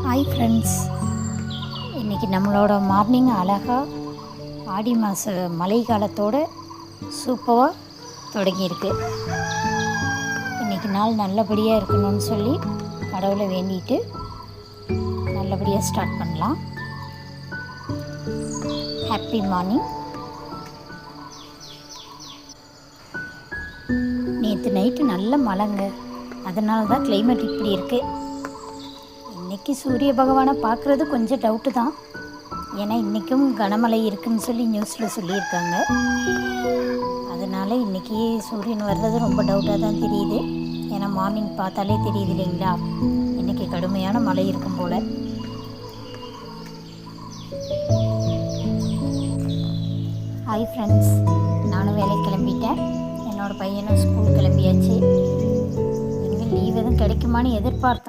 Hi friends, இன்றைக்கி நம்மளோட morning அழகாக ஆடி மாத மழை காலத்தோடு சூப்பராக தொடங்கியிருக்கு. இன்றைக்கி நாள் நல்லபடியாக இருக்கணும்னு சொல்லி கடவுளை வேண்டிட்டு நல்லபடியாக ஸ்டார்ட் பண்ணலாம். Happy morning. நேற்று நைட்டு நல்ல மழைங்க, அதனால தான் கிளைமேட் இப்படி இருக்குது. இன்றைக்கி சூரிய பகவானை பார்க்குறது கொஞ்சம் டவுட்டு தான், ஏன்னா இன்றைக்கும் கனமழை இருக்குதுன்னு சொல்லி நியூஸில் சொல்லியிருக்காங்க. அதனால் இன்றைக்கி சூரியன் வர்றது ரொம்ப டவுட்டாக தான் தெரியுது. ஏன்னா மார்னிங் பார்த்தாலே தெரியுது இல்லைங்களா, இன்றைக்கி கடுமையான மழை இருக்கும் போல். ஹாய் ஃப்ரெண்ட்ஸ், நானும் வேலைக்கு கிளம்பிட்டேன். என்னோடய பையனும் ஸ்கூல் கிளம்பியாச்சு. எங்கே லீவ் எதுவும் கிடைக்குமான்னு எதிர்பார்த்தேன்.